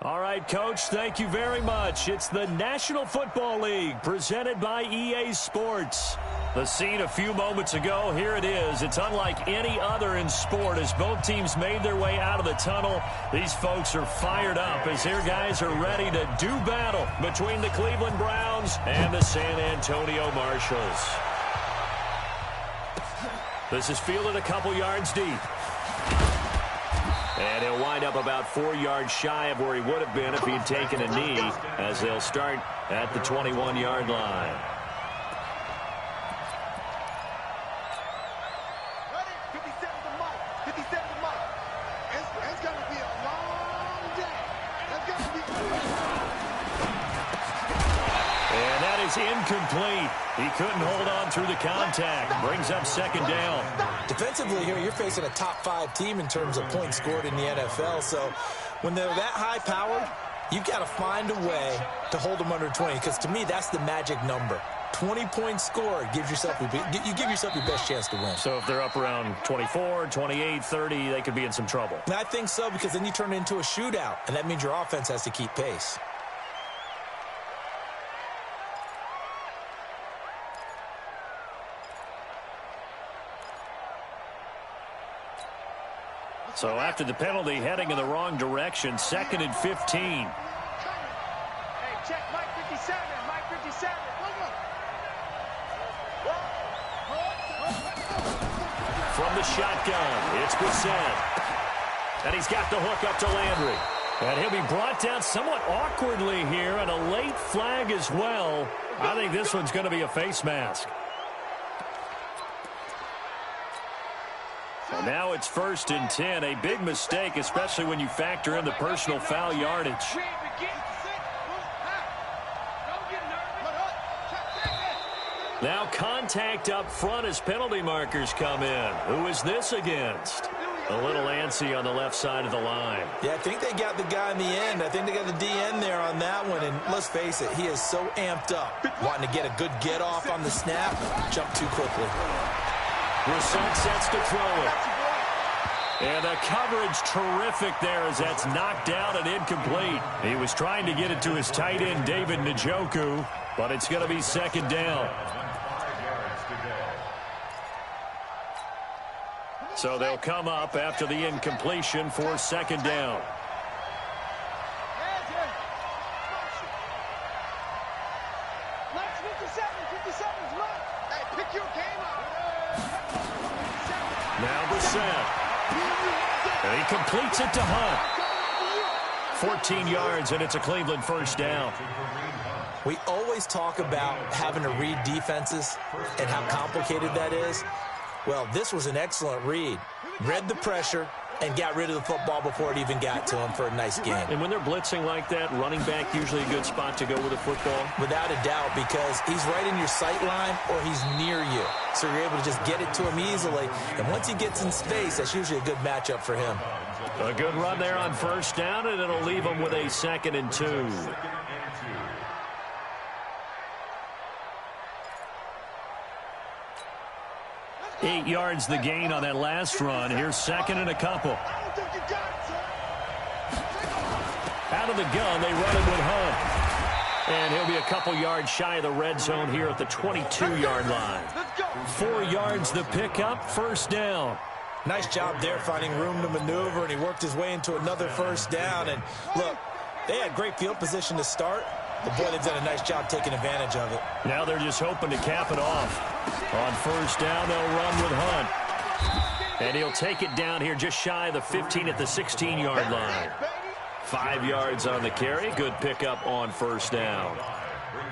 All right, Coach, thank you very much. It's the National Football League presented by EA Sports. The scene a few moments ago, here it is. It's unlike any other in sport as both teams made their way out of the tunnel. These folks are fired up as their guys are ready to do battle between the Cleveland Browns and the San Antonio Marshals. This is fielded a couple yards deep. And he'll wind up about 4 yards shy of where he would have been if he had taken a knee, as they'll start at the 21-yard line. Ready? 57 to Mike. 57 to Mike. It's going to be a long day. It's going to be And that is incomplete. He couldn't hold on through the contact. Brings up second down. Defensively here, you're facing a top-5 team in terms of points scored in the NFL. So when they're that high-powered, you've got to find a way to hold them under 20. Because to me, that's the magic number. 20 points scored gives yourself you give yourself your best chance to win. So if they're up around 24, 28, 30, they could be in some trouble. And I think so, because then you turn it into a shootout, and that means your offense has to keep pace. So after the penalty, heading in the wrong direction, 2nd and 15. Hey, check Mike 57. Mike 57. From the shotgun, it's Brissett. And he's got the hook up to Landry. And he'll be brought down somewhat awkwardly here, and a late flag as well. I think this one's going to be a face mask. And now it's 1st and 10. A big mistake, especially when you factor in the personal foul yardage. Now contact up front as penalty markers come in. Who is this against? A little antsy on the left side of the line. Yeah, I think they got the guy in the end. I think they got the DN there on that one. And let's face it, he is so amped up, wanting to get a good get off on the snap, jump too quickly. Brissett sets to throw it. And the coverage terrific there as that's knocked down and incomplete. He was trying to get it to his tight end, David Njoku, but it's going to be 2nd down. So they'll come up after the incompletion for 2nd down. Now Brissett. And he completes it to Hunt. 14 yards, and it's a Cleveland 1st down. We always talk about having to read defenses and how complicated that is. Well, this was an excellent read. Read the pressure and got rid of the football before it even got to him for a nice game. And when they're blitzing like that, running back usually a good spot to go with the football? Without a doubt, because he's right in your sight line or he's near you. So you're able to just get it to him easily. And once he gets in space, that's usually a good matchup for him. A good run there on 1st down, and it'll leave him with a 2nd and 2. Eight yards the gain on that last run. Here's 2nd and a couple. Out of the gun, they run it with Hunt. And he'll be a couple yards shy of the red zone here at the 22-yard line. 4 yards the pickup, 1st down. Nice job there finding room to maneuver, and he worked his way into another 1st down. And look, they had great field position to start. But boy, they've done a nice job taking advantage of it. Now they're just hoping to cap it off. On 1st down, they'll run with Hunt. And he'll take it down here just shy of the 15 at the 16-yard line. 5 yards on the carry. Good pickup on 1st down.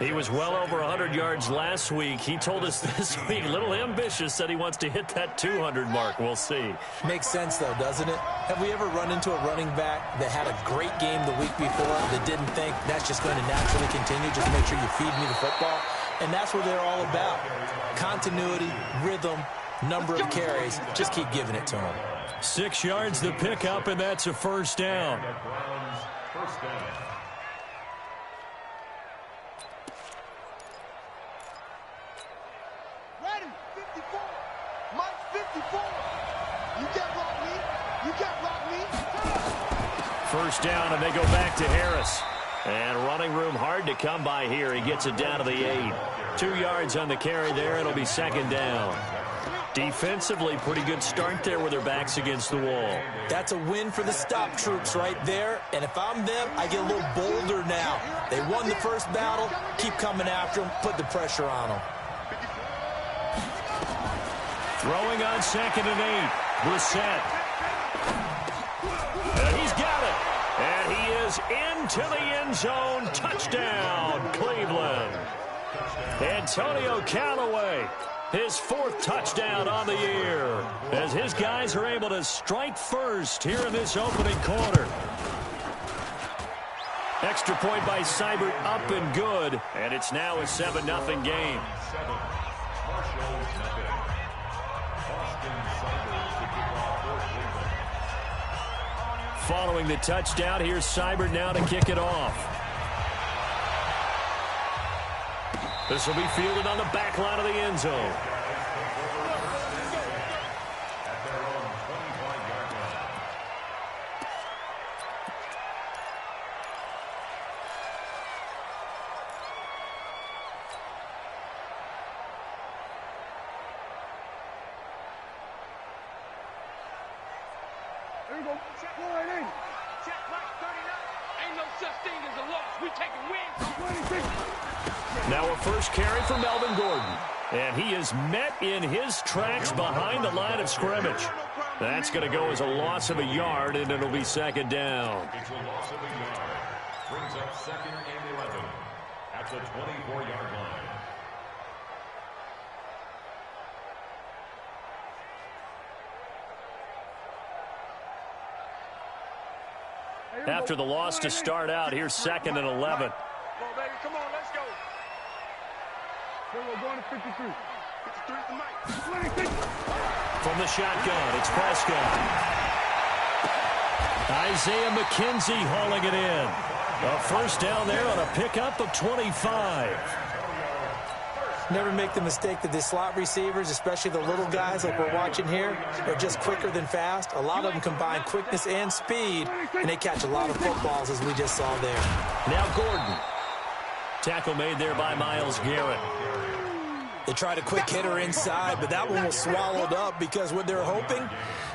He was well over 100 yards last week. He told us this week, a little ambitious, said he wants to hit that 200 mark. We'll see. Makes sense, though, doesn't it? Have we ever run into a running back that had a great game the week before that didn't think that's just going to naturally continue, just make sure you feed me the football? And that's what they're all about. Continuity, rhythm, number of carries. Just keep giving it to them. 6 yards the pickup, and that's a 1st down. Ready? 54. Mike 54. You can't block me. You can't block me. first down, and they go back to Harris. And running room hard to come by here. He gets it down to the 8. 2 yards on the carry there. It'll be second down. Defensively, pretty good start there with their backs against the wall. That's a win for the stop troops right there. And if I'm them, I get a little bolder now. They won the first battle. Keep coming after them. Put the pressure on them. Throwing on 2nd and 8. Brissett. And he's got it. And he is into the end zone. Touchdown, Cleveland. Antonio Callaway, his 4th touchdown on the year, as his guys are able to strike first here in this opening quarter. Extra point by Seibert, up and good, and it's now a 7-0 game. Following the touchdown, here's Seibert now to kick it off. This will be fielded on the back line of the end zone. There you go. Check right in. Check right 39. Ain't no such thing as a loss. We taking wins. Now a first carry for Melvin Gordon. And he is met in his tracks behind the line of scrimmage. That's going to go as a loss of a yard, and it'll be second down. It's a loss of a yard. Brings up 2nd and 11 at the 24-yard line. After the loss to start out, here's 2nd and 11. Come on, baby. Come on, let's go. We're going to 53. 53 to Mike. From the shotgun, it's Prescott. Isaiah McKenzie hauling it in. A first down there on a pickup of 25. Never make the mistake that the slot receivers, especially the little guys like we're watching here, are just quicker than fast. A lot of them combine quickness and speed, and they catch a lot of footballs, as we just saw there. Now Gordon. Tackle made there by Myles Garrett. They tried a quick hitter inside, but that one was swallowed up because what they're hoping,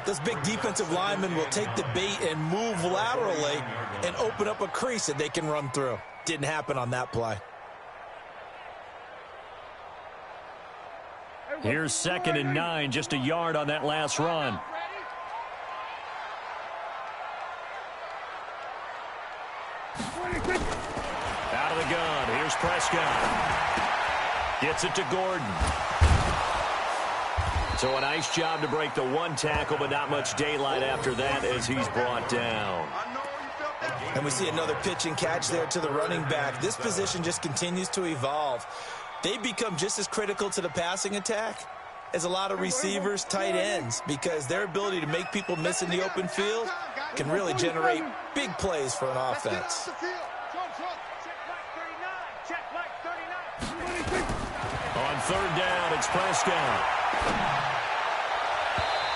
those big defensive linemen will take the bait and move laterally and open up a crease that they can run through. Didn't happen on that play. Here's 2nd and 9, just a yard on that last run. Out of the gun, here's Prescott. Gets it to Gordon. So a nice job to break the one tackle, but not much daylight after that as he's brought down. And we see another pitch and catch there to the running back. This position just continues to evolve. They become just as critical to the passing attack as a lot of receivers, tight ends, because their ability to make people miss in the open field can really generate big plays for an offense. On 3rd down, it's Prescott.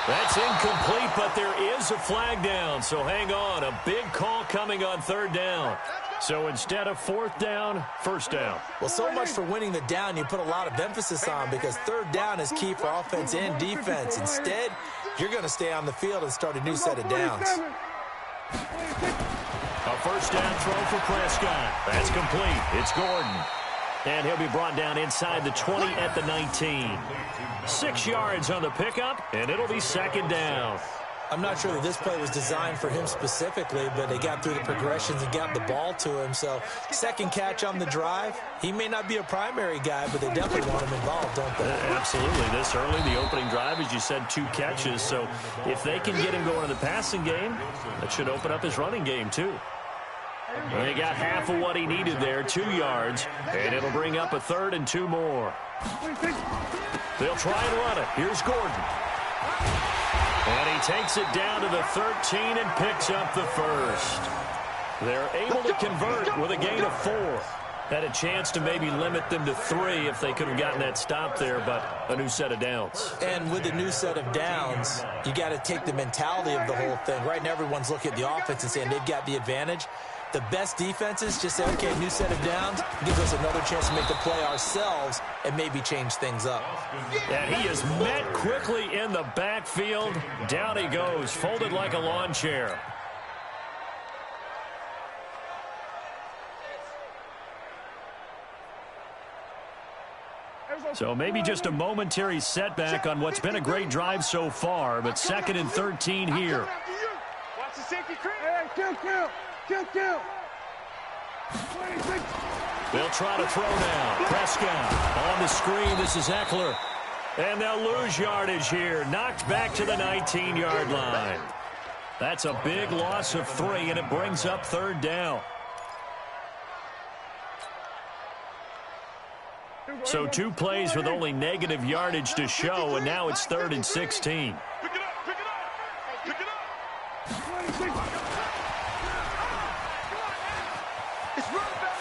That's incomplete, but there is a flag down, so hang on. A big call coming on 3rd down. So instead of 4th down, 1st down. Well, so much for winning the down you put a lot of emphasis on, because 3rd down is key for offense and defense. Instead, you're going to stay on the field and start a new set of downs. A first down throw for Prescott. That's complete. It's Gordon. And he'll be brought down inside the 20 at the 19. 6 yards on the pickup, and it'll be 2nd down. I'm not sure that this play was designed for him specifically, but they got through the progressions and got the ball to him. So, 2nd catch on the drive. He may not be a primary guy, but they definitely want him involved, don't they? Absolutely. This early, the opening drive, as you said, 2 catches. So, if they can get him going in the passing game, that should open up his running game, too. Well, he got half of what he needed there, 2 yards, and it'll bring up a 3rd and 2 more. They'll try and run it. Here's Gordon. And he takes it down to the 13 and picks up the 1st. They're able to convert with a gain of 4. Had a chance to maybe limit them to 3 if they could have gotten that stop there, but a new set of downs. And with a new set of downs, you got to take the mentality of the whole thing. Right now, everyone's looking at the offense and saying they've got the advantage. The best defenses just say, okay, new set of downs, gives us another chance to make the play ourselves and maybe change things up. And he is met quickly in the backfield. Down he goes, folded like a lawn chair. So maybe just a momentary setback on what's been a great drive so far, but 2nd and 13 here. Watch the safety creep. Hey, kill. They'll try to throw now. Prescott on the screen. This is Eckler. And they'll lose yardage here. Knocked back to the 19-yard line. That's a big loss of 3, and it brings up 3rd down. So 2 plays with only negative yardage to show, and now it's 3rd and 16. Pick it up. It's run back.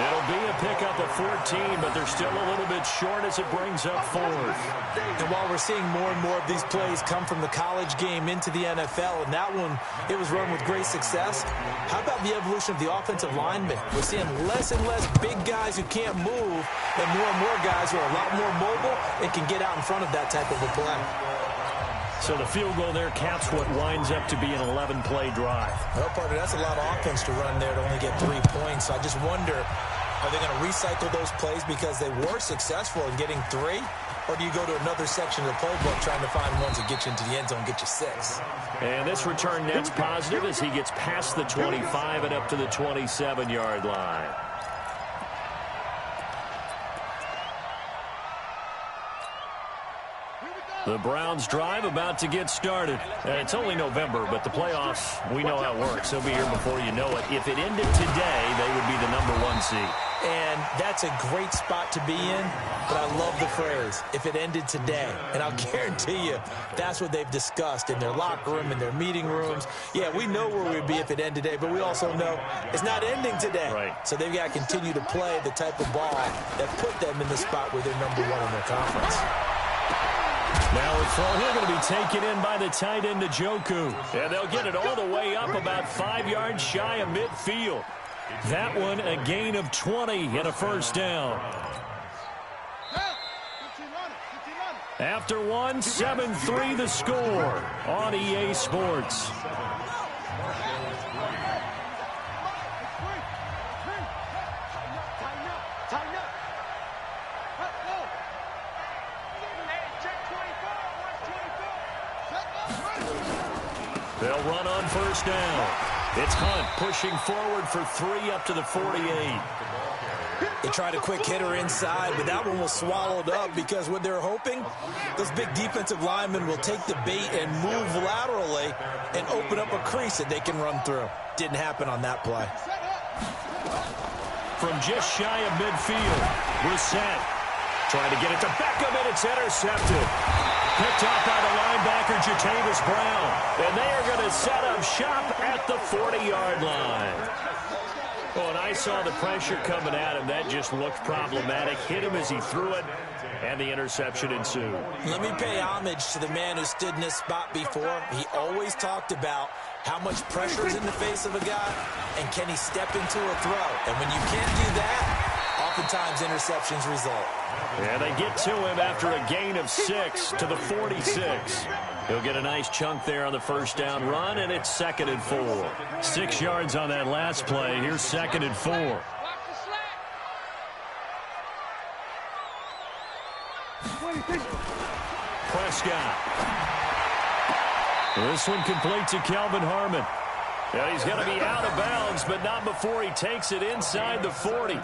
It'll be a pickup of 14, but they're still a little bit short as it brings up 4th. And while we're seeing more and more of these plays come from the college game into the NFL, and that one, it was run with great success, how about the evolution of the offensive linemen? We're seeing less and less big guys who can't move and more guys who are a lot more mobile and can get out in front of that type of a play. So the field goal there caps what winds up to be an 11-play drive. Well, partner, that's a lot of offense to run there to only get 3 points. So I just wonder, are they going to recycle those plays because they were successful in getting 3? Or do you go to another section of the playbook trying to find ones that get you into the end zone, get you 6? And this return net's positive as he gets past the 25 and up to the 27-yard line. The Browns drive about to get started. It's only November, but the playoffs, we know how it works. They'll be here before you know it. If it ended today, they would be the number 1 seed. And that's a great spot to be in, but I love the phrase, if it ended today. And I'll guarantee you, that's what they've discussed in their locker room, in their meeting rooms. Yeah, we know where we'd be if it ended today, but we also know it's not ending today. Right. So they've got to continue to play the type of ball that put them in the spot where they're number 1 in their conference. Now a throw here going to be taken in by the tight end Njoku. And they'll get it all the way up about 5 yards shy of midfield. That one a gain of 20 and a 1st down. After 1, 7-3 the score on EA Sports. They'll run on 1st down. It's Hunt pushing forward for 3 up to the 48. They tried a quick hitter inside, but that one was swallowed up because what they're hoping, those big defensive linemen will take the bait and move laterally and open up a crease that they can run through. Didn't happen on that play. From just shy of midfield, Brissett trying to get it to Beckham, and it's intercepted. Picked off by the linebacker, Jatavis Brown. And they are going to set up shop at the 40-yard line. Well, and I saw the pressure coming at him. That just looked problematic. Hit him as he threw it, and the interception ensued. Let me pay homage to the man who stood in this spot before. He always talked about how much pressure is in the face of a guy, and can he step into a throw. And when you can't do that, oftentimes interceptions result. And they get to him after a gain of 6 to the 46. He'll get a nice chunk there on the 1st down run, and it's 2nd and 4. 6 yards on that last play. Here's 2nd and 4. Prescott. This one complete to Kelvin Harmon. And he's going to be out of bounds, but not before he takes it inside the 40.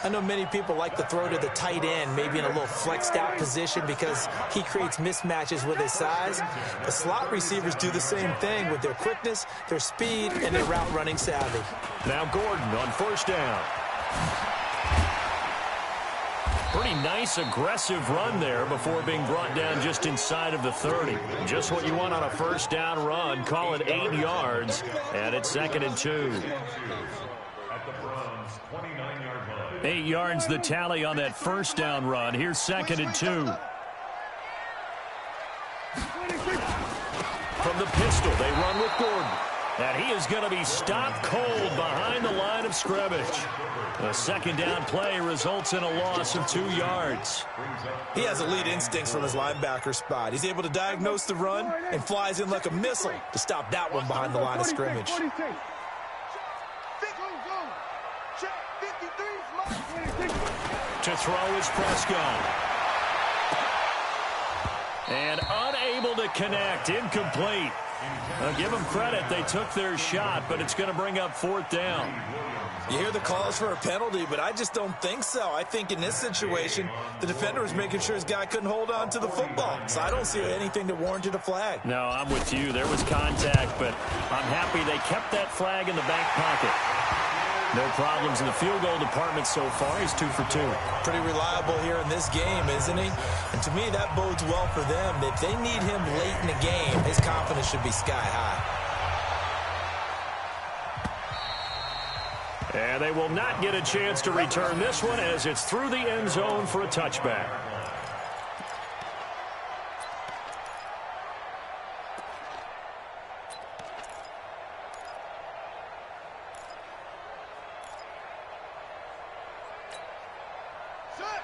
I know many people like to throw to the tight end, maybe in a little flexed out position because he creates mismatches with his size. The slot receivers do the same thing with their quickness, their speed, and their route running savvy. Now Gordon on 1st down. Pretty nice, aggressive run there before being brought down just inside of the 30. Just what you want on a 1st down run. Call it 8 yards, and it's 2nd and 2. 8 yards the tally on that first down run. Here's 2nd and 2. From the pistol, they run with Gordon. And he is going to be stopped cold behind the line of scrimmage. A 2nd down play results in a loss of 2 yards. He has elite instincts from his linebacker spot. He's able to diagnose the run and flies in like a missile to stop that one behind the line of scrimmage. To throw is Prescott. And unable to connect. Incomplete. I'll give them credit. They took their shot, but it's going to bring up 4th down. You hear the calls for a penalty, but I just don't think so. I think in this situation, the defender was making sure his guy couldn't hold on to the football. So I don't see anything that warranted a flag. No, I'm with you. There was contact, but I'm happy they kept that flag in the back pocket. No problems in the field goal department so far. He's 2 for 2. Pretty reliable here in this game, isn't he? And to me, that bodes well for them. If they need him late in the game, his confidence should be sky high. And they will not get a chance to return this one as it's through the end zone for a touchback.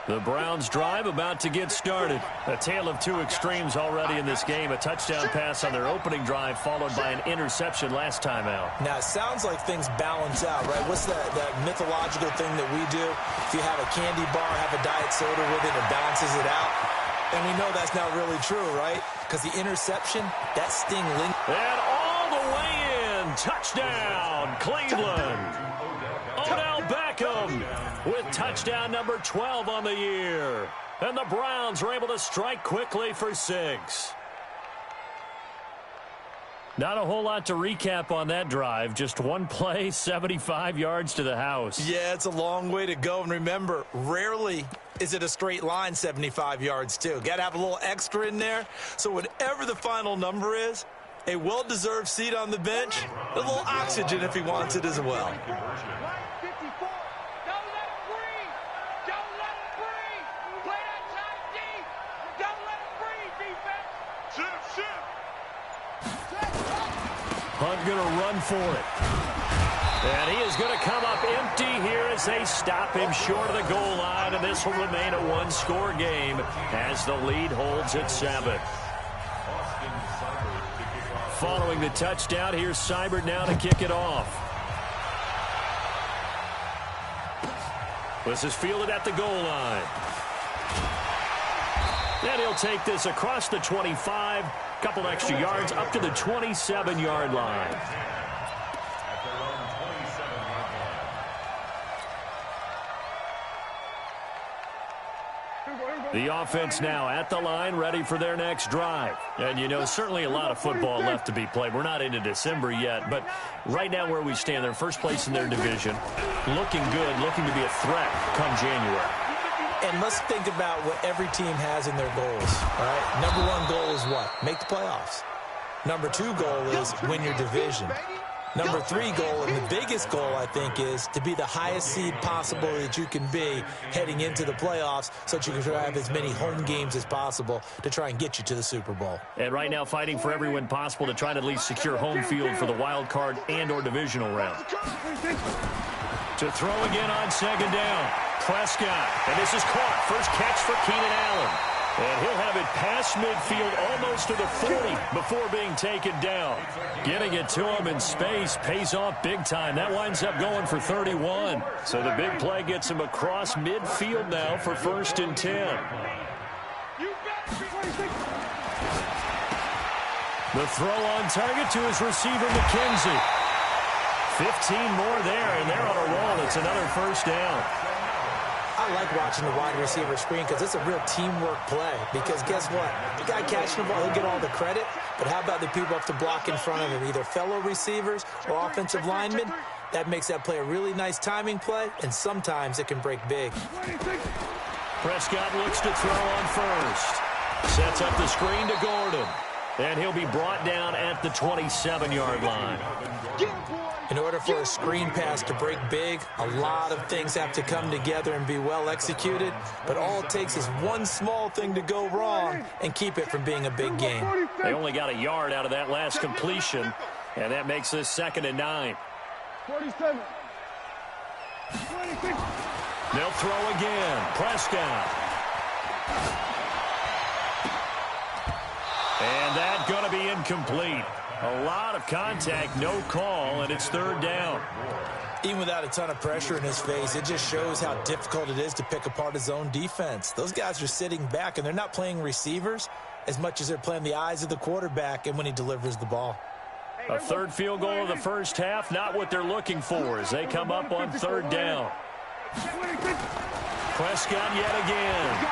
The Browns drive about to get started. A tale of two extremes already in this game. A touchdown pass on their opening drive followed by an interception last time out. Now, it sounds like things balance out, right? What's that mythological thing that we do? If you have a candy bar, have a diet soda with it, it balances it out. And we know that's not really true, right? Because the interception, that sting lingers. And all the way in. Touchdown, Cleveland. Odell Beckham with touchdown number 12 on the year. And the Browns are able to strike quickly for 6. Not a whole lot to recap on that drive. Just one play, 75 yards to the house. Yeah, it's a long way to go. And remember, rarely is it a straight line 75 yards, too. Got to have a little extra in there. So whatever the final number is, a well-deserved seat on the bench, a little oxygen if he wants it as well. Hunt going to run for it. And he is going to come up empty here as they stop him short of the goal line. And this will remain a one-score game as the lead holds at 7. Following the touchdown, here's Seibert now to kick it off. This is fielded at the goal line. And he'll take this across the 25. Couple extra yards up to the 27-yard line. The offense now at the line, ready for their next drive. And, you know, certainly a lot of football left to be played. We're not into December yet, but right now where we stand, they're first place in their division. Looking good, looking to be a threat come January. And let's think about what every team has in their goals, all right? Number 1 goal is what? Make the playoffs. Number 2 goal is win your division. Number 3 goal, and the biggest goal, I think, is to be the highest seed possible that you can be heading into the playoffs so that you can try to have as many home games as possible to try and get you to the Super Bowl. And right now fighting for every win possible to try to at least secure home field for the wild card and or divisional round. To throw again on 2nd down. Prescott, and this is caught. First catch for Keenan Allen. And he'll have it past midfield almost to the 40 before being taken down. Getting it to him in space pays off big time. That winds up going for 31. So the big play gets him across midfield now for 1st and 10. The throw on target to his receiver, McKenzie. 15 more there, and they're on a roll. It's another 1st down. I like watching the wide receiver screen because it's a real teamwork play. Because guess what? The guy catching the ball, he'll get all the credit. But how about the people up to block in front of him, either fellow receivers or offensive linemen? That makes that play a really nice timing play, and sometimes it can break big. Prescott looks to throw on first. Sets up the screen to Gordon. And he'll be brought down at the 27-yard line. Get him, boy. In order for a screen pass to break big, a lot of things have to come together and be well executed, but all it takes is one small thing to go wrong and keep it from being a big game. They only got a yard out of that last completion, and that makes this 2nd and 9. 47. 26. They'll throw again. Prescott. And that's going to be incomplete. A lot of contact, no call, and it's 3rd down. Even without a ton of pressure in his face, it just shows how difficult it is to pick apart his own defense. Those guys are sitting back, and they're not playing receivers as much as they're playing the eyes of the quarterback and when he delivers the ball. A 3rd field goal of the first half, not what they're looking for as they come up on 3rd down. Prescott yet again.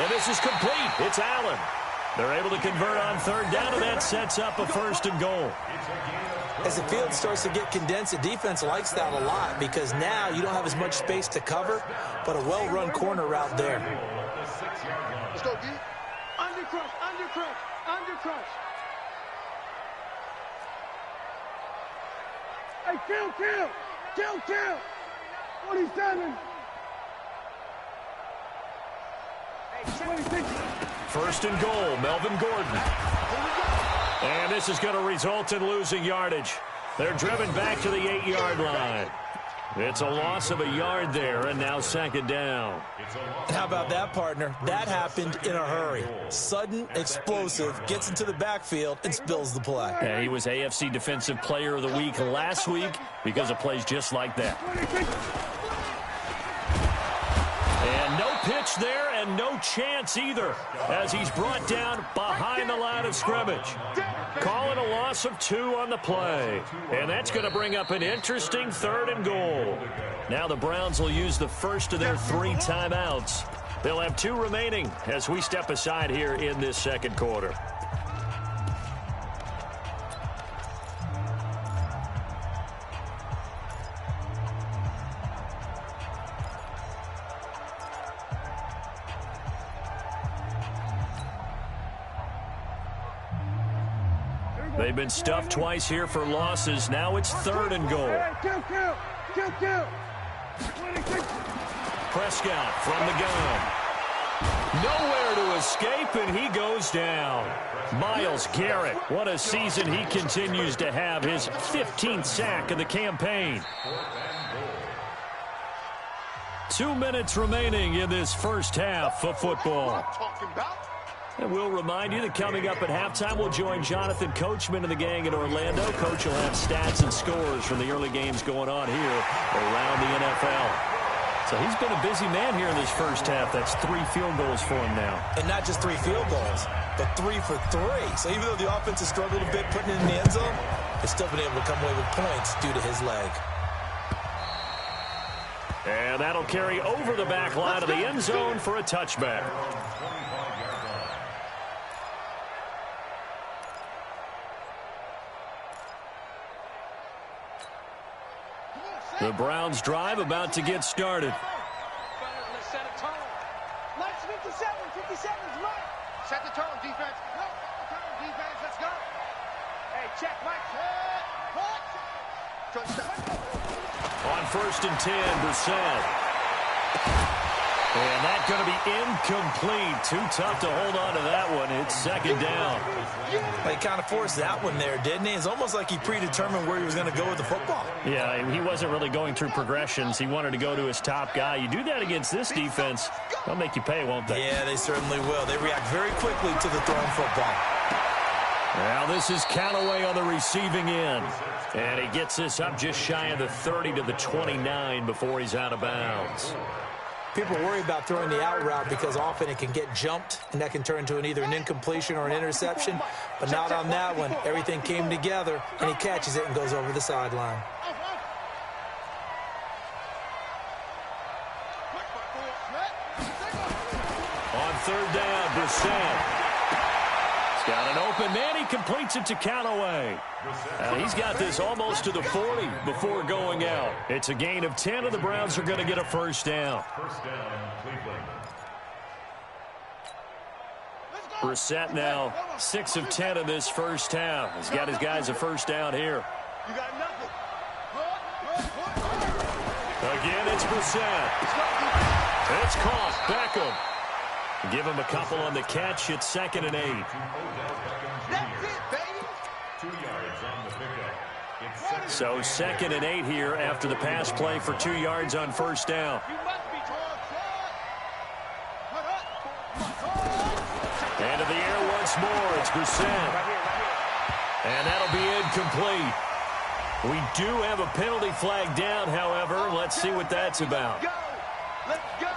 And this is complete. It's Allen. They're able to convert on 3rd down, and that sets up a 1st and goal. As the field starts to get condensed, the defense likes that a lot because now you don't have as much space to cover, but a well-run corner route there. Let's go, D. Undercrush, undercrush, undercrush. Hey, kill. 47. 26. 1st and goal, Melvin Gordon. And this is going to result in losing yardage. They're driven back to the 8-yard line. It's a loss of a yard there, and now 2nd down. How about that, partner? That happened in a hurry. Sudden, explosive, gets into the backfield, and spills the play. Yeah, he was AFC Defensive Player of the Week last week because of plays just like that. And no pitch there and no chance either as he's brought down behind the line of scrimmage. Call it a loss of 2 on the play. And that's going to bring up an interesting 3rd and goal. Now the Browns will use the first of their 3 timeouts. They'll have 2 remaining as we step aside here in this 2nd quarter. They've been stuffed twice here for losses. Now it's 3rd and goal. Kill. 26. Prescott from the gun. Nowhere to escape, and he goes down. Myles Garrett, what a season he continues to have. His 15th sack of the campaign. 2 minutes remaining in this first half of football. And we'll remind you that coming up at halftime, we'll join Jonathan Coachman and the gang in Orlando. Coach will have stats and scores from the early games going on here around the NFL. So he's been a busy man here in this first half. That's 3 field goals for him now. And not just 3 field goals, but 3 for 3. So even though the offense has struggled a bit putting it in the end zone, they've still been able to come away with points due to his leg. And that'll carry over the back line of the end zone for a touchback. The Browns drive about to get started. Let's set a tone. Let's 57's right. Set the tone, defense. No, set the tone, defense. Let's go. Hey, check, Mike. On 1st and 10, Brissett. And that's going to be incomplete. Too tough to hold on to that one. It's 2nd down. He kind of forced that one there, didn't he? It's almost like he predetermined where he was going to go with the football. Yeah, he wasn't really going through progressions. He wanted to go to his top guy. You do that against this defense, they'll make you pay, won't they? Yeah, they certainly will. They react very quickly to the thrown football. Now this is Callaway on the receiving end. And he gets this up just shy of the 30 to the 29 before he's out of bounds. People worry about throwing the out route because often it can get jumped, and that can turn into either an incompletion or an interception. But not on that one. Everything came together, and he catches it and goes over the sideline. On 3rd down, Brissett. He's got an open man. He completes it to Callaway. He's got this almost to the 40 before going out. It's a gain of 10, and the Browns are going to get a 1st down. First down, Cleveland. Brissett now 6 of 10 in this first half. He's got his guys a first down here. You got nothing. Again, it's Brissett. It's caught. Beckham. Give him a couple on the catch. It's 2nd and 8. That's it, baby. 2 yards on the pickup. So 2nd and 8 here after the pass play for 2 yards on first down. You must be drawn. And in the air once more, it's Brissett. And that'll be incomplete. We do have a penalty flag down, however. Let's see what that's about. Go. Let's go.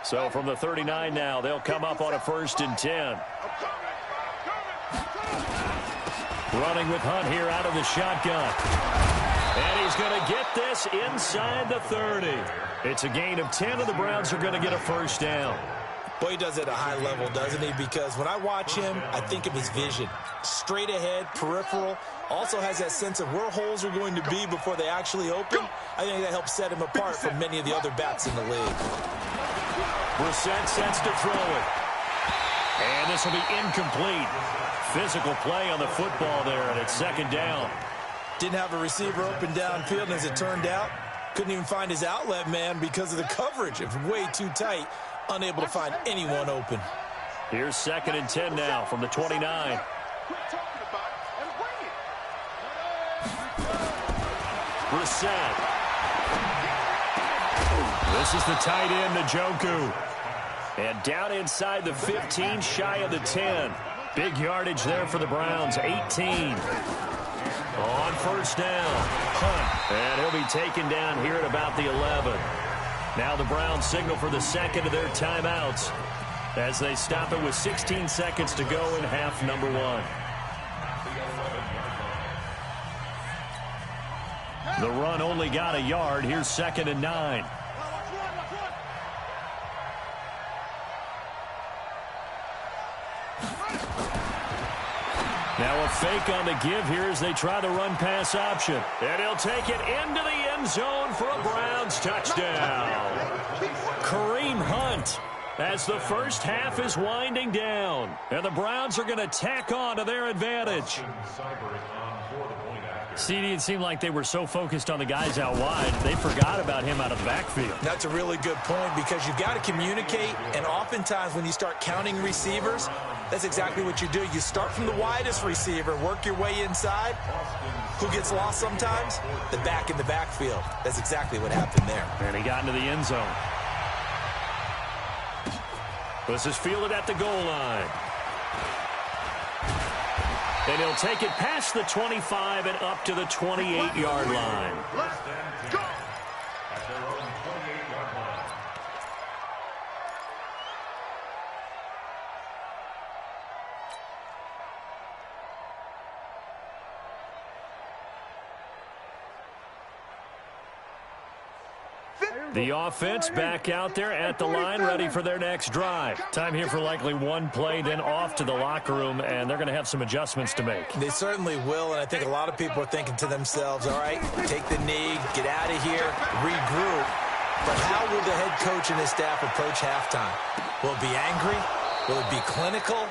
So from the 39 now, they'll come up on a 1st and 10. Running with Hunt here out of the shotgun. And he's going to get this inside the 30. It's a gain of 10, and the Browns are going to get a first down. Boy, he does it at a high level, doesn't he? Because when I watch him, I think of his vision. Straight ahead, peripheral. Also has that sense of where holes are going to be before they actually open. I think that helps set him apart from many of the other backs in the league. Brissett sets to throw it. And this will be incomplete. Physical play on the football there, and it's 2nd down. Didn't have a receiver open downfield, and as it turned out, couldn't even find his outlet man because of the coverage. It was way too tight, unable to find anyone open. Here's 2nd and 10 now from the 29. Quit talking about it and bring it. Brissett. This is the tight end, Njoku. And down inside the 15, shy of the 10. Big yardage there for the Browns, 18. On first down, Hunt. And he'll be taken down here at about the 11. Now the Browns signal for the 2nd of their timeouts as they stop it with 16 seconds to go in half number 1. The run only got a yard. Here's 2nd and 9. Now a fake on the give here as they try the run-pass option. And he'll take it into the end zone for a Browns touchdown. Kareem Hunt as the first half is winding down. And the Browns are going to tack on to their advantage. CD, it seemed like they were so focused on the guys out wide, they forgot about him out of the backfield. That's a really good point because you've got to communicate, and oftentimes when you start counting receivers, that's exactly what you do. You start from the widest receiver, work your way inside. Who gets lost sometimes? The back in the backfield. That's exactly what happened there. And he got into the end zone. This is fielded at the goal line. And he'll take it past the 25 and up to the 28-yard line. Let's go. At their own 28-yard line. The offense back out there at the line, ready for their next drive. Time here for likely one play, then off to the locker room, and they're going to have some adjustments to make. They certainly will, and I think a lot of people are thinking to themselves, all right, take the knee, get out of here, regroup. But how will the head coach and his staff approach halftime? Will it be angry? Will it be clinical?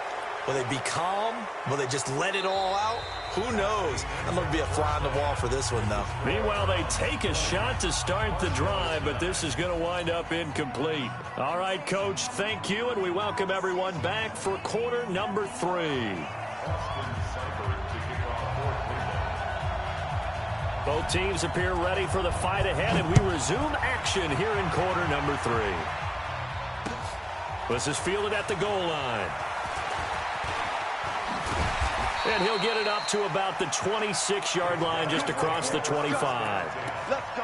Will they be calm? Will they just let it all out? Who knows? I'm going to be a fly on the wall for this one, though. Meanwhile, they take a shot to start the drive, but this is going to wind up incomplete. All right, Coach, thank you, and we welcome everyone back for quarter number 3. Both teams appear ready for the fight ahead, and we resume action here in quarter number 3. This is fielded at the goal line. And he'll get it up to about the 26-yard line, just across the 25. Let's go.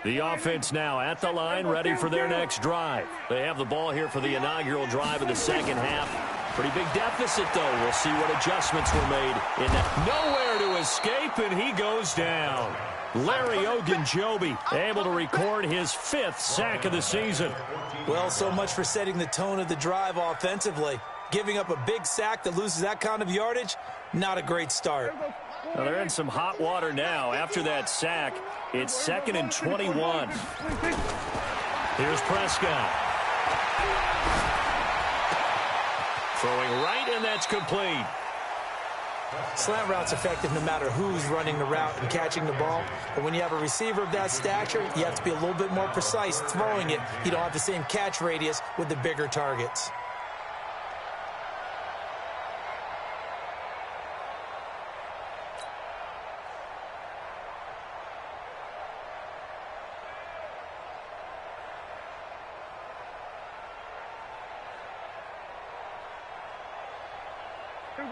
The offense now at the line, ready for their next drive. They have the ball here for the inaugural drive of the second half. Pretty big deficit, though. We'll see what adjustments were made in that. Nowhere to escape, and he goes down. Larry Ogunjobi able to record his 5th sack of the season. Well, so much for setting the tone of the drive offensively. Giving up a big sack that loses that kind of yardage, not a great start. Well, they're in some hot water now. After that sack, it's 2nd and 21. Here's Prescott. Throwing right, and that's complete. Slant route's effective no matter who's running the route and catching the ball. But when you have a receiver of that stature, you have to be a little bit more precise throwing it. You don't have the same catch radius with the bigger targets.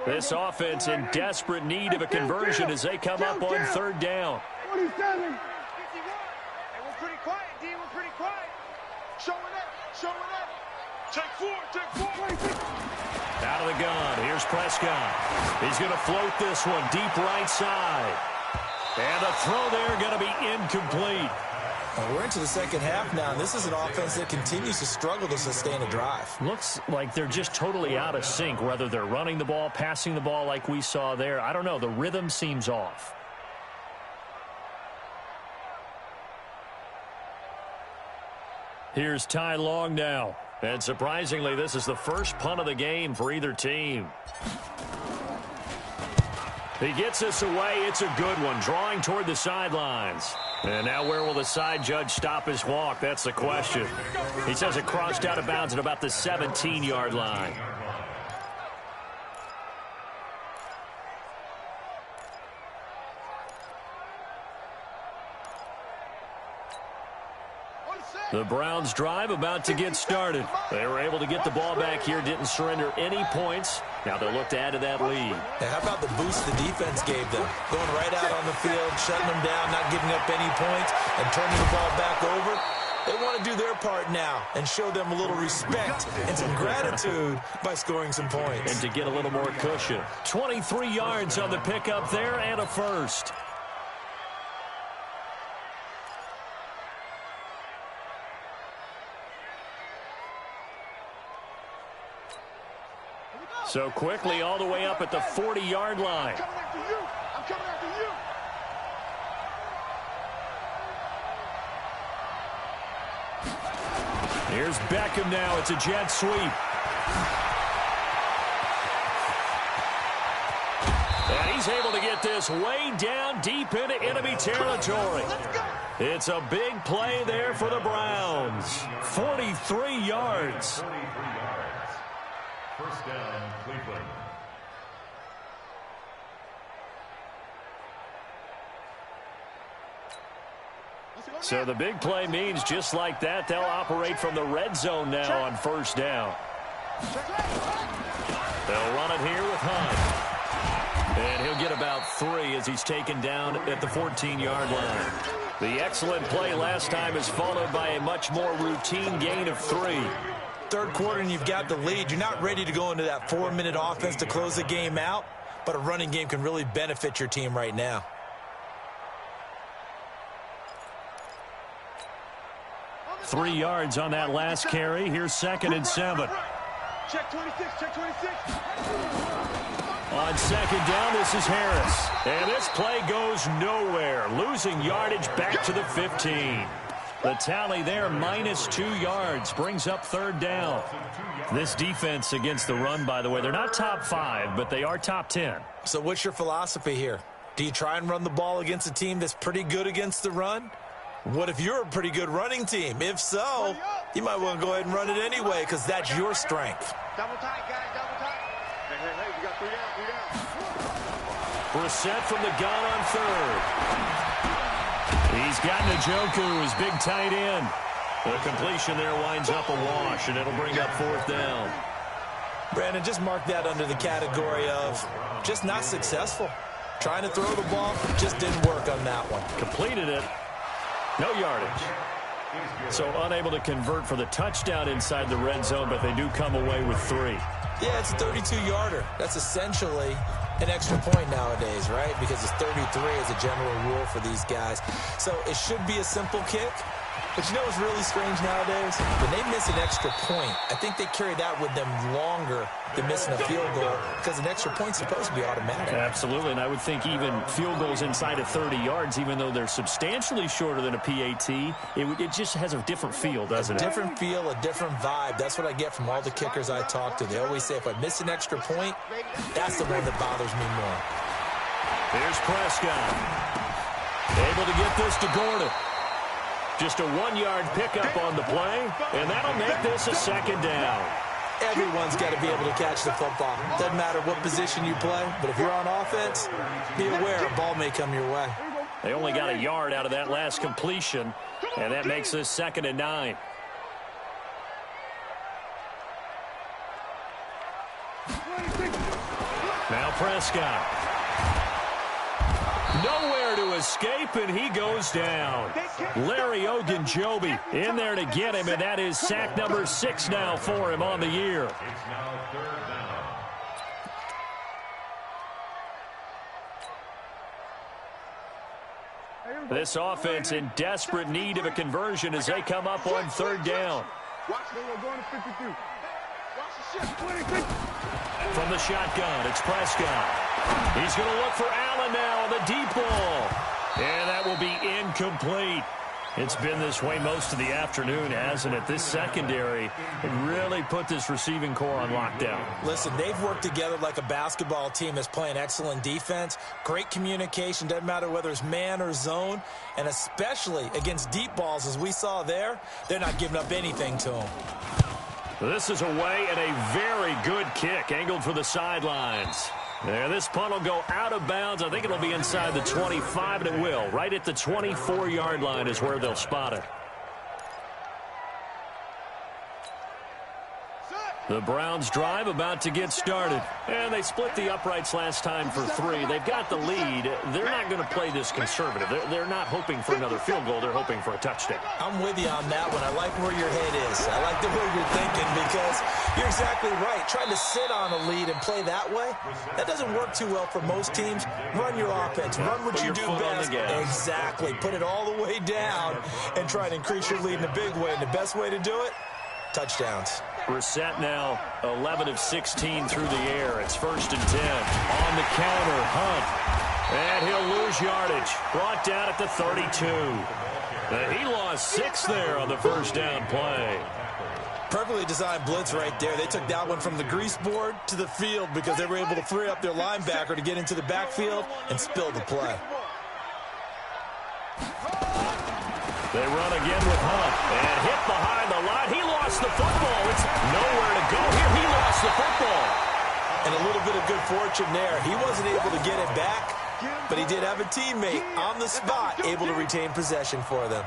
This offense in desperate need of a conversion as they come up on 3rd down. 47. 51. Hey, we're pretty quiet, D. We're pretty quiet. Showing up. Showing up. Take 4. Take 4. Out of the gun. Here's Prescott. He's going to float this one deep right side. And the throw there going to be incomplete. Well, we're into the second half now, and this is an offense that continues to struggle to sustain a drive. Looks like they're just totally out of sync, whether they're running the ball, passing the ball like we saw there. I don't know. The rhythm seems off. Here's Ty Long now. And surprisingly, this is the first punt of the game for either team. He gets this away. It's a good one, drawing toward the sidelines. And now where will the side judge stop his walk? That's the question. He says it crossed out of bounds at about the 17-yard line. The Browns drive about to get started. They were able to get the ball back here, didn't surrender any points. Now they'll look to add to that lead. Hey, how about the boost the defense gave them? Going right out on the field, shutting them down, not giving up any points, and turning the ball back over. They want to do their part now and show them a little respect and some gratitude by scoring some points. And to get a little more cushion. 23 yards on the pickup there and a first. So quickly all the way up at the 40-yard line. I'm coming after you. I'm coming after you. Here's Beckham now. It's a jet sweep. And he's able to get this way down deep into enemy territory. It's a big play there for the Browns. 43 yards. First down, Cleveland. So the big play means just like that, they'll operate from the red zone now on first down. They'll run it here with Hunt. And he'll get about 3 as he's taken down at the 14-yard line. The excellent play last time is followed by a much more routine gain of 3. Third quarter and you've got the lead. You're not ready to go into that 4-minute offense to close the game out, but a running game can really benefit your team right now. Three yards on that last carry. Here's 2nd and 7. Check 26, check 26. On 2nd down, this is Harris. And this play goes nowhere. Losing yardage back to the 15. The tally there, -2 yards, brings up 3rd down. This defense against the run, by the way, they're not top 5, but they are top 10. So what's your philosophy here? Do you try and run the ball against a team that's pretty good against the run? What if you're a pretty good running team? If so, you might want to go ahead and run it anyway because that's your strength. Double tight, guys, double tight. Hey, we got 3 down, 3 down. Brissett from the gun on 3rd. He's got Njoku, his big tight end. The completion there winds up a wash, and it'll bring up 4th down. Brandon, just mark that under the category of just not successful. Trying to throw the ball, just didn't work on that one. Completed it. No yardage. So unable to convert for the touchdown inside the red zone, but they do come away with 3. Yeah, it's a 32-yarder. That's essentially an extra point nowadays, right? Because it's 33 as a general rule for these guys. So it should be a simple kick. But you know what's really strange nowadays? When they miss an extra point, I think they carry that with them longer than missing a field goal because an extra point's supposed to be automatic. Absolutely, and I would think even field goals inside of 30 yards, even though they're substantially shorter than a PAT, it just has a different feel, doesn't it? A different feel, a different vibe. That's what I get from all the kickers I talk to. They always say, if I miss an extra point, that's the one that bothers me more. Here's Prescott. Able to get this to Gordon. Just a 1-yard pickup on the play, and that'll make this a 2nd down. Everyone's got to be able to catch the football. Doesn't matter what position you play, but if you're on offense, be aware a ball may come your way. They only got a yard out of that last completion, and that makes this 2nd and 9. Now Prescott. Nowhere to escape, and he goes down. Larry Ogunjobi in there to get him, and that is sack number 6 now for him on the year. It's now 3rd down. This offense in desperate need of a conversion as they come up on 3rd down. From the shotgun, it's Prescott. He's going to look for Allen now on the deep ball. And that will be incomplete. It's been this way most of the afternoon, hasn't it? This secondary really put this receiving core on lockdown. Listen, they've worked together like a basketball team that's playing excellent defense. Great communication, doesn't matter whether it's man or zone. And especially against deep balls, as we saw there, they're not giving up anything to them. This is away and a very good kick, angled for the sidelines. There, this punt will go out of bounds. I think it'll be inside the 25, and it will. Right at the 24-yard line is where they'll spot it. The Browns drive about to get started. And they split the uprights last time for 3. They've got the lead. They're not going to play this conservative. They're not hoping for another field goal. They're hoping for a touchdown. I'm with you on that one. I like where your head is. I like the way you're thinking because you're exactly right. Trying to sit on a lead and play that way, that doesn't work too well for most teams. Run your offense. Run what you do best. Exactly. Put it all the way down and try to increase your lead in a big way. And the best way to do it, touchdowns. Brissett now 11 of 16 through the air. It's 1st and 10. On the counter, Hunt. And he'll lose yardage. Brought down at the 32. He lost 6 there on the 1st down play. Perfectly designed blitz right there. They took that one from the grease board to the field because they were able to free up their linebacker to get into the backfield and spill the play. They run again with Hunt. And hit behind the line. He lost the football. It's nowhere to go here. He lost the football. And a little bit of good fortune there. He wasn't able to get it back, but he did have a teammate on the spot able to retain possession for them.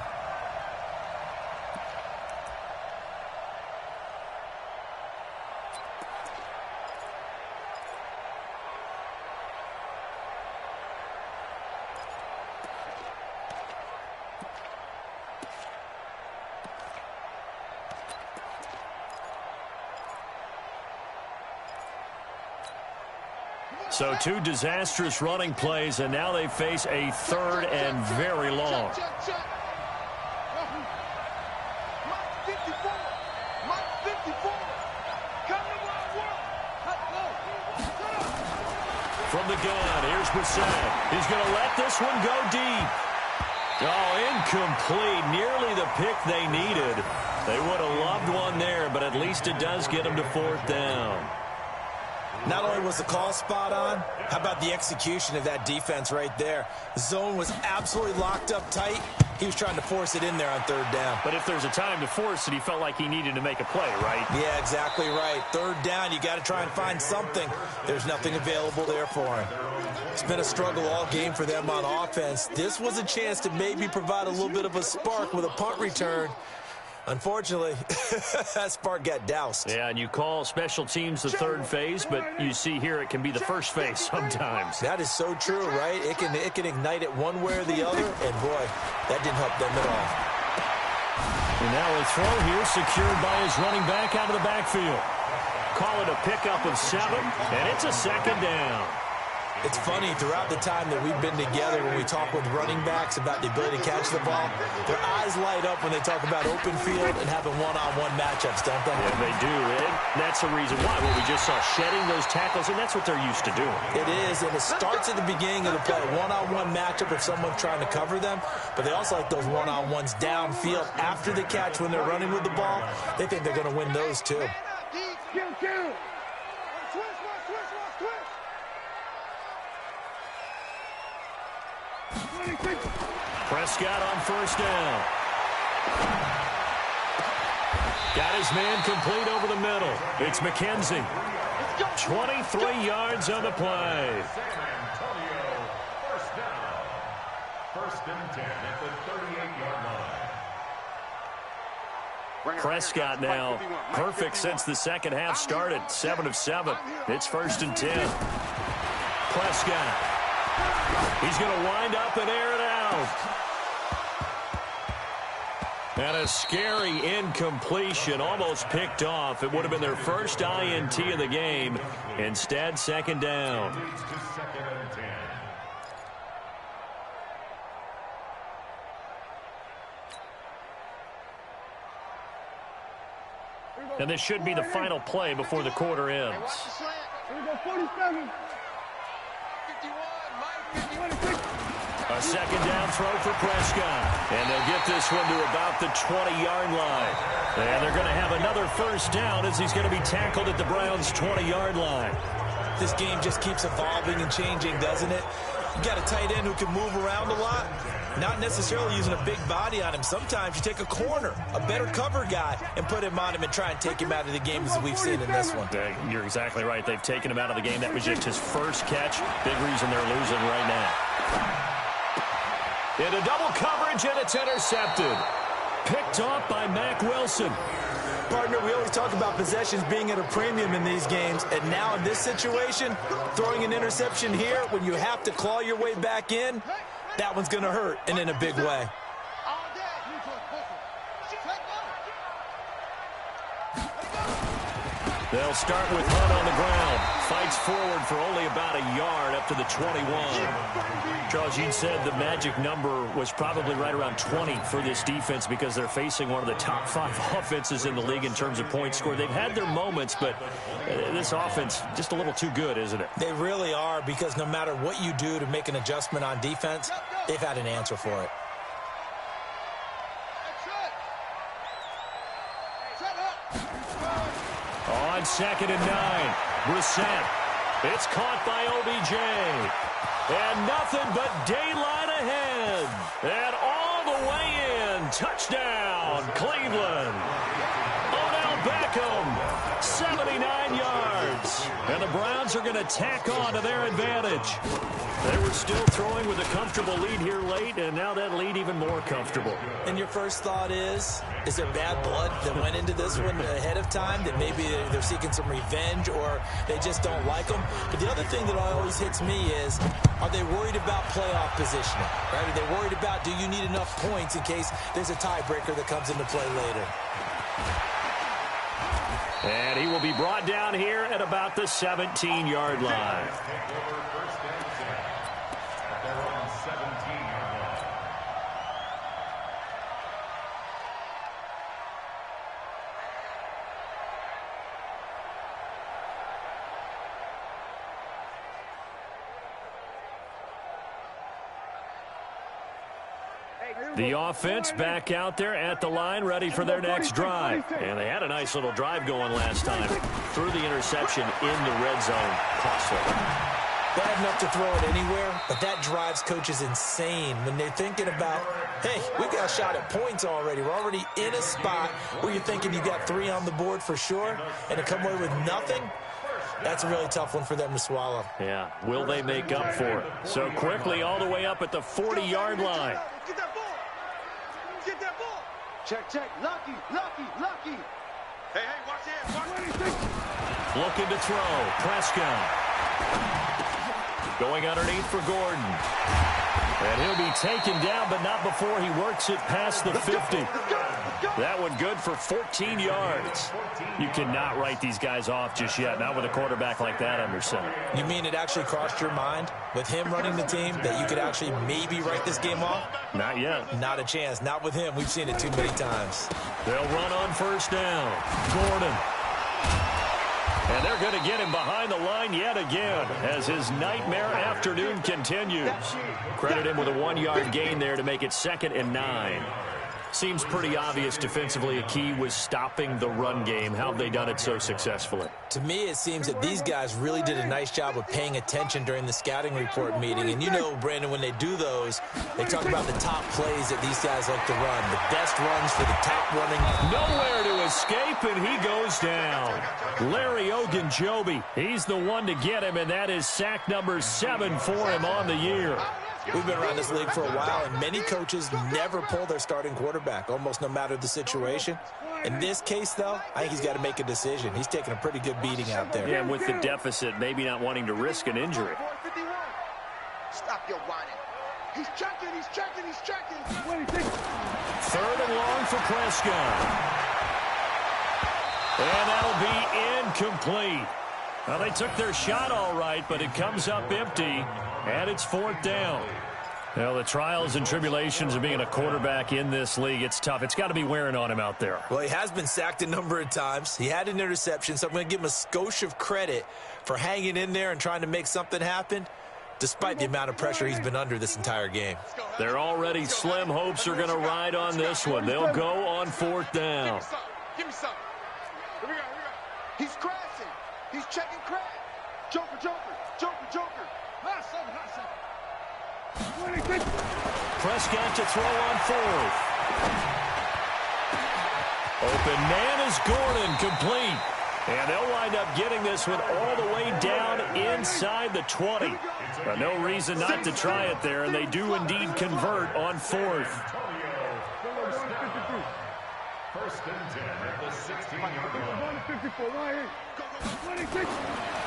So 2 disastrous running plays, and now they face a 3rd and very long. From the gun, here's Brissett. He's going to let this one go deep. Oh, incomplete. Nearly the pick they needed. They would have loved one there, but at least it does get them to 4th down. Not only was the call spot on, how about the execution of that defense right there? The zone was absolutely locked up tight. He was trying to force it in there on 3rd down. But if there's a time to force it, he felt like he needed to make a play, right? Yeah, exactly right. 3rd down, you got to try and find something. There's nothing available there for him. It's been a struggle all game for them on offense. This was a chance to maybe provide a little bit of a spark with a punt return. Unfortunately, that spark got doused. Yeah, and you call special teams the third phase, but you see here it can be the first phase sometimes. That is so true, right? It can ignite it one way or the other, and boy, that didn't help them at all. And now a throw here secured by his running back out of the backfield. Call it a pickup of 7, and it's a second down. It's funny, throughout the time that we've been together, when we talk with running backs about the ability to catch the ball, their eyes light up when they talk about open field and having one-on-one matchups, don't they? Yeah, they do, and that's the reason why. Well, we just saw shedding those tackles, and that's what they're used to doing. It is, and it starts at the beginning of the play, a one-on-one matchup if someone's trying to cover them, but they also like those one-on-ones downfield after the catch when they're running with the ball. They think they're going to win those, too. Prescott on first down. Got his man complete over the middle. It's McKenzie. 23 yards on the play. First down. First and 10 at the 38-yard line. Prescott now perfect since the second half started. 7 of 7. It's first and 10. Prescott. He's going to wind up and air it out. And a scary incompletion, almost picked off. It would have been their first INT of the game. Instead, second down. And this should be the final play before the quarter ends. Here we go, 47. A second down throw for Prescott. And they'll get this one to about the 20-yard line. And they're going to have another first down as he's going to be tackled at the Browns' 20-yard line. This game just keeps evolving and changing, doesn't it? You got a tight end who can move around a lot, not necessarily using a big body on him. Sometimes you take a corner, a better cover guy, and put him on him and try and take him out of the game as we've seen in this one. You're exactly right. They've taken him out of the game. That was just his first catch. Big reason they're losing right now. Into double coverage, and it's intercepted. Picked off by Mack Wilson. Partner, we always talk about possessions being at a premium in these games, and now in this situation, throwing an interception here when you have to claw your way back in, that one's going to hurt, and in a big way. They'll start with Hunt on the ground. Fights forward for only about a yard up to the 21. Charles, you said the magic number was probably right around 20 for this defense because they're facing one of the top 5 offenses in the league in terms of points scored. They've had their moments, but this offense just a little too good, isn't it? They really are, because no matter what you do to make an adjustment on defense, they've had an answer for it. On 2nd and 9, Brissett. It's caught by OBJ. And nothing but daylight ahead. And all the way in. Touchdown, Cleveland. Odell Beckham, 79 yards. And the Browns are going to tack on to their advantage. They were still throwing with a comfortable lead here late, and now that lead even more comfortable. And your first thought is there bad blood that went into this one ahead of time, that maybe they're seeking some revenge or they just don't like them? But the other thing that always hits me is, are they worried about playoff positioning? Right? Are they worried about, do you need enough points in case there's a tiebreaker that comes into play later? And he will be brought down here at about the 17-yard line. The offense back out there at the line, ready for their next drive. And they had a nice little drive going last time. Threw the interception in the red zone. Costly. Bad enough to throw it anywhere, but that drives coaches insane when they're thinking about, hey, we've got a shot at points already. We're already in a spot where you're thinking you got 3 on the board for sure, and to come away with nothing, that's a really tough one for them to swallow. Yeah, will they make up for it? So quickly all the way up at the 40-yard line. Get that ball. Check, check. Lucky, lucky, lucky. Hey, hey, watch it. Watch it. Looking to throw. Prescott. Going underneath for Gordon. And he'll be taken down, but not before he works it past the 50. That one good for 14 yards. You cannot write these guys off just yet, not with a quarterback like that under center. You mean it actually crossed your mind with him running the team that you could actually maybe write this game off? Not yet. Not a chance. Not with him. We've seen it too many times. They'll run on first down. Gordon. And they're going to get him behind the line yet again as his nightmare afternoon continues. Credit him with a 1-yard gain there to make it 2nd and 9. Seems pretty obvious defensively a key was stopping the run game. How have they done it so successfully? To me, it seems that these guys really did a nice job of paying attention during the scouting report meeting. And you know, Brandon, when they do those, they talk about the top plays that these guys like to run, the best runs for the top running. Nowhere to escape, and he goes down. Larry Ogunjobi, he's the one to get him, and that is sack number 7 for him on the year. We've been around this league for a while, and many coaches never pull their starting quarterback, almost no matter the situation. In this case, though, I think he's got to make a decision. He's taking a pretty good beating out there. Yeah, and with the deficit, maybe not wanting to risk an injury. Stop your whining. He's checking, he's checking, he's checking. 3rd and long for Prescott. And that'll be incomplete. Well, they took their shot all right, but it comes up empty, and it's 4th down. Well, the trials and tribulations of being a quarterback in this league, it's tough. It's got to be wearing on him out there. Well, he has been sacked a number of times. He had an interception, so I'm going to give him a skosh of credit for hanging in there and trying to make something happen, despite the amount of pressure he's been under this entire game. They're already slim hopes are going to ride on this one. They'll go on 4th down. Give me some. Here we go. He's crashing. He's checking crack. Joker, Joker, Joker, Joker. Prescott to throw on 4th. Open man is Gordon, complete. And they'll wind up getting this one all the way down inside the 20. No reason not to try it there, and they do indeed convert on 4th. First and 10 at the 16-yard line.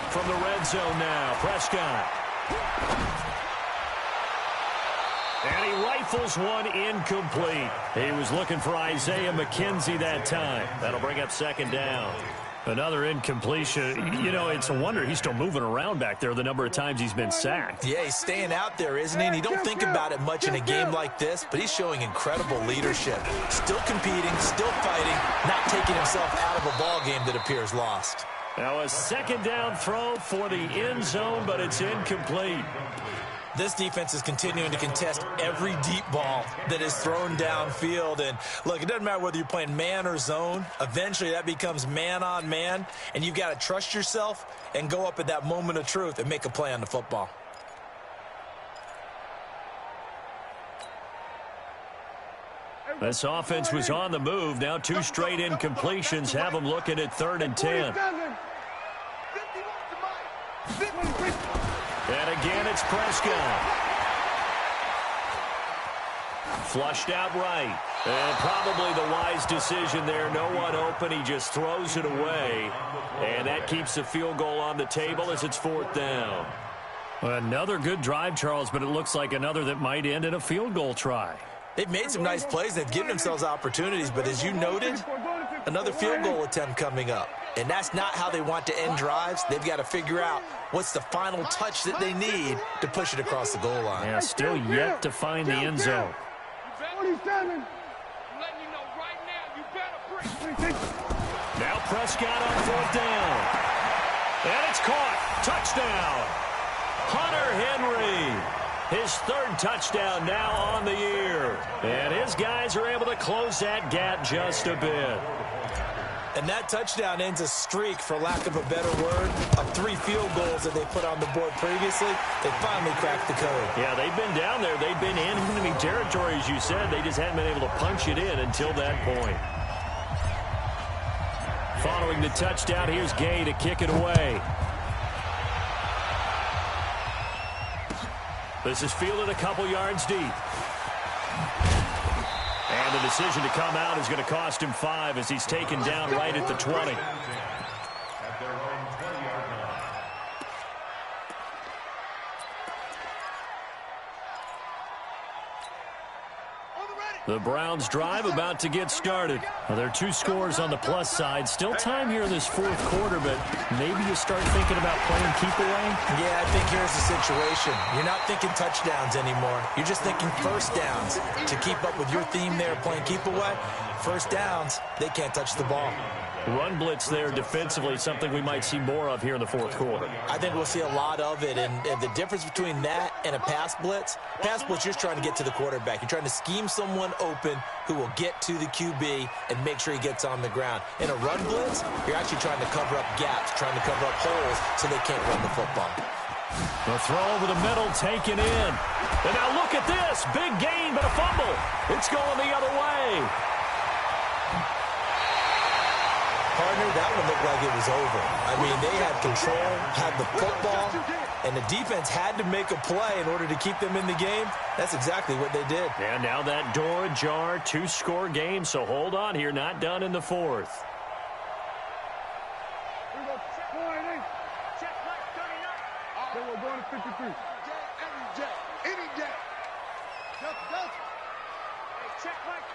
From the red zone now, Prescott. And he rifles one incomplete. He was looking for Isaiah McKenzie that time. That'll bring up 2nd down. Another incompletion. You know, it's a wonder he's still moving around back there the number of times he's been sacked. Yeah, he's staying out there, isn't he? And you don't think about it much in a game like this, but he's showing incredible leadership. Still competing, still fighting, not taking himself out of a ball game that appears lost. Now a 2nd down throw for the end zone, but it's incomplete. This defense is continuing to contest every deep ball that is thrown downfield. And, look, it doesn't matter whether you're playing man or zone. Eventually, that becomes man on man, and you've got to trust yourself and go up at that moment of truth and make a play on the football. This offense was on the move. Now 2 straight incompletions have them looking at 3rd and 10. And again, it's Prescott. Flushed out right. And probably the wise decision there. No one open. He just throws it away. And that keeps the field goal on the table as it's 4th down. Another good drive, Charles, but it looks like another that might end in a field goal try. They've made some nice plays. They've given themselves opportunities. But as you noted, another field goal attempt coming up. And that's not how they want to end drives. They've got to figure out what's the final touch that they need to push it across the goal line. Yeah, still yet to find the end zone. Now Prescott on 4th down. And it's caught. Touchdown. Hunter Henry. His 3rd touchdown now on the year. And his guys are able to close that gap just a bit. And that touchdown ends a streak, for lack of a better word, of 3 field goals that they put on the board previously. They finally cracked the code. Yeah, they've been down there. They've been in enemy territory, as you said. They just haven't been able to punch it in until that point. Following the touchdown, here's Gay to kick it away. This is fielded a couple yards deep. And And the decision to come out is going to cost him 5 as he's taken down right at the 20. At their own 20-yard line. The Browns drive about to get started. Well, there are 2 scores on the plus side. Still time here in this fourth quarter, but maybe you start thinking about playing keep away? Yeah, I think here's the situation. You're not thinking touchdowns anymore. You're just thinking first downs. To keep up with your theme there, playing keep away, first downs, they can't touch the ball. Run blitz there defensively, something we might see more of here in the fourth quarter. I think we'll see a lot of it, and the difference between that and a pass blitz, you're just trying to get to the quarterback. You're trying to scheme someone open who will get to the QB and make sure he gets on the ground. In a run blitz, you're actually trying to cover up gaps, trying to cover up holes so they can't run the football. The throw over the middle taken in. And now look at this. Big gain, but a fumble. It's going the other way. Partner, that one looked like it was over. I mean, they had control, had the football, and the defense had to make a play in order to keep them in the game. That's exactly what they did. And now that door ajar, 2-score game, so hold on here, not done in the fourth. Then we're going to 53. Any day. Check Mike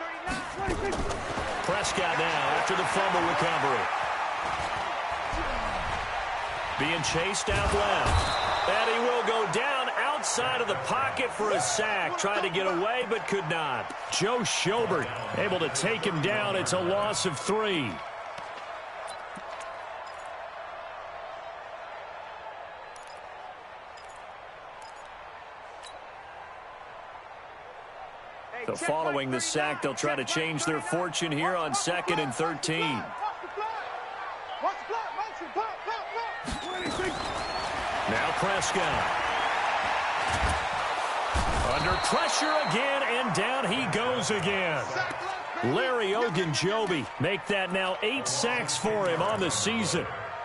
39. Prescott now after the fumble recovery. Being chased out left. And he will go down outside of the pocket for a sack. Tried to get away but could not. Joe Schobert able to take him down. It's a loss of 3. So following the sack, they'll try to change their fortune here on 2nd and 13. Now Prescott. Under pressure again, and down he goes again. Larry Ogunjobi make that now 8 sacks for him on the season.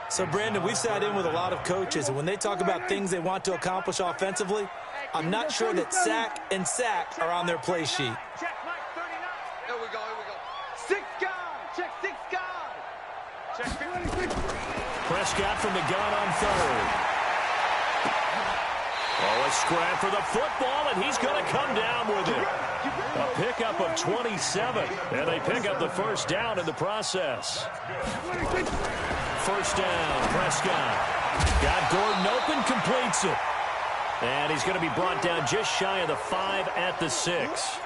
So, Brandon, we've sat in with a lot of coaches, and when they talk about things they want to accomplish offensively, I'm not sure that sack and sack are on their play sheet. Check Mike 39. Here we go. 6 guys. Check 6 guys. Check 56. Prescott from the gun on 3rd. Oh, a scrap for the football, and he's going to come down with it. A pickup of 27, and they pick up the first down in the process. First down, Prescott. Got Gordon open, completes it. And he's going to be brought down just shy of the 5 at the 6.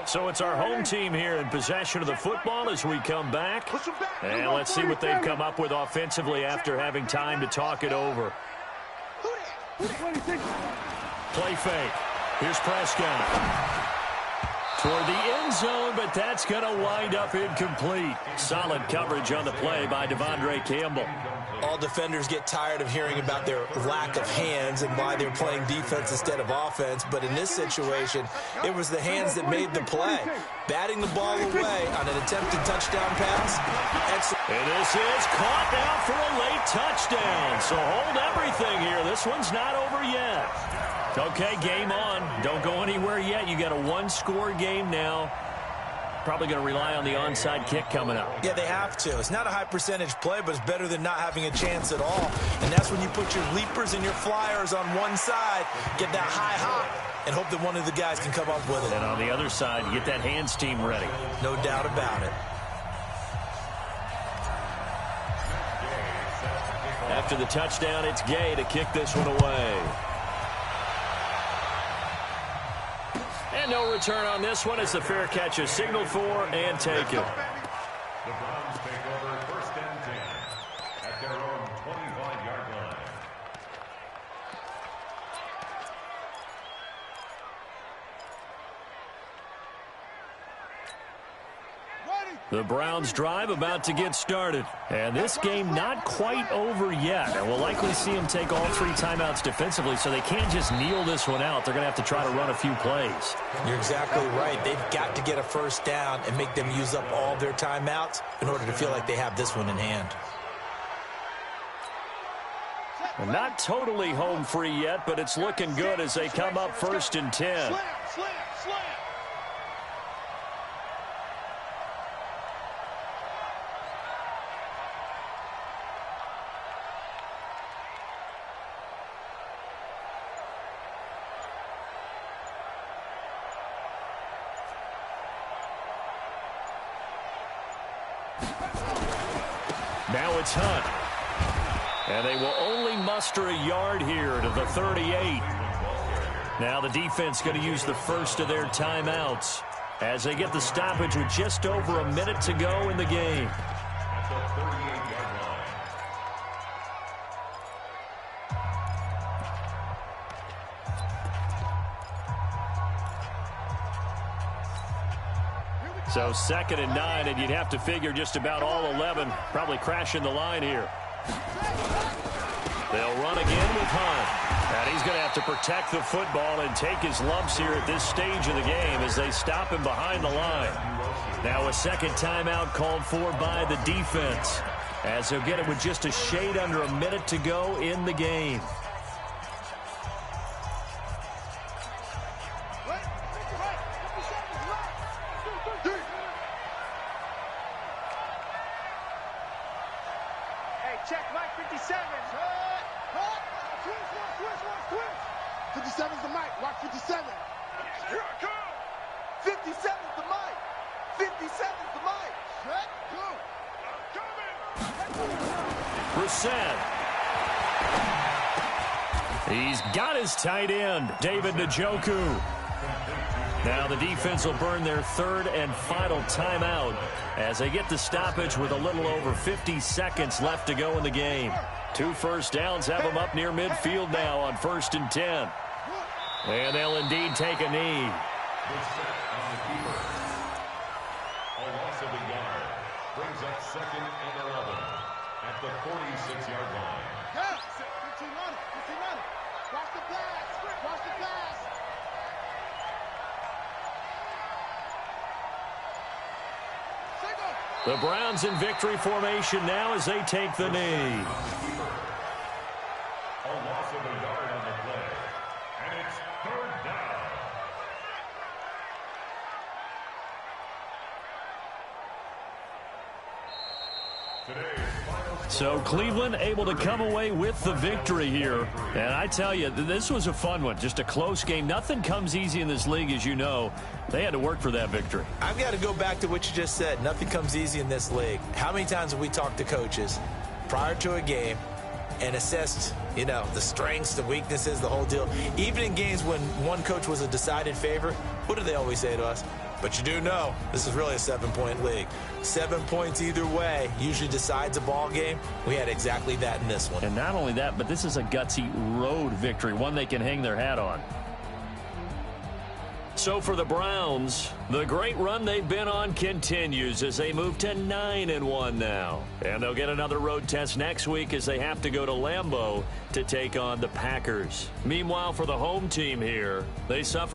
So it's our home team here in possession of the football as we come back. And let's see what they've come up with offensively after having time to talk it over. Play fake. Here's Prescott. Toward the end zone, but that's going to wind up incomplete. Solid coverage on the play by Devondre Campbell. All defenders get tired of hearing about their lack of hands and why they're playing defense instead of offense. But in this situation, it was the hands that made the play. Batting the ball away on an attempted touchdown pass. And this is caught now for a late touchdown. So hold everything here. This one's not over yet. Okay, game on. Don't go anywhere yet. You got a 1-score game now. Probably going to rely on the onside kick coming up. Yeah, they have to. It's not a high percentage play, but it's better than not having a chance at all. And that's when you put your leapers and your flyers on one side, get that high hop, and hope that one of the guys can come up with it. And on the other side, you get that hands team ready. No doubt about it. After the touchdown, it's Gay to kick this one away. And no return on this one as the fair catch is signaled for and taken. The Browns take over 1st and 10 at their own 25-yard line. The Browns drive about to get started. And this game not quite over yet. And we'll likely see them take all 3 timeouts defensively, so they can't just kneel this one out. They're going to have to try to run a few plays. You're exactly right. They've got to get a first down and make them use up all their timeouts in order to feel like they have this one in hand. And not totally home free yet, but it's looking good as they come up 1st and 10. Slam, slam, slam. Now it's Hunt. And they will only muster a yard here to the 38. Now the defense going to use the first of their timeouts as they get the stoppage with just over a minute to go in the game. At the 38-yard line. So 2nd and 9, and you'd have to figure just about all 11 probably crashing the line here. They'll run again with Hunt. And he's going to have to protect the football and take his lumps here at this stage of the game as they stop him behind the line. Now a second timeout called for by the defense as they'll get it with just a shade under a minute to go in the game. Check Mike 57. 57's the mic. Watch 57. Here I come. 57's the mic. 57's the mic. Check. Go. I'm coming. Brissett. He's got his tight end, David Njoku. Now the defense will burn their 3rd and final timeout as they get the stoppage with a little over 50 seconds left to go in the game. 2 first downs have them up near midfield now on 1st and 10. And they'll indeed take a knee. Brissett on the keeper. A loss of a yard. Brings up 2nd and 11 at the 46-yard line. Yeah. 15 on it. 15 on it. Watch the pass. Watch the pass. The Browns in victory formation now as they take the knee. A loss of a yard on the play. And it's 3rd down. So Cleveland able to come away with the victory here. And I tell you, this was a fun one. Just a close game. Nothing comes easy in this league, as you know. They had to work for that victory. I've got to go back to what you just said. Nothing comes easy in this league. How many times have we talked to coaches prior to a game and assessed, the strengths, the weaknesses, the whole deal? Even in games when one coach was a decided favorite, what do they always say to us? But you do know this is really a 7-point league. 7 points either way usually decides a ball game. We had exactly that in this one. And not only that, but this is a gutsy road victory, one they can hang their hat on. So for the Browns, the great run they've been on continues as they move to 9-1 now. And they'll get another road test next week as they have to go to Lambeau to take on the Packers. Meanwhile, for the home team here, they suffer.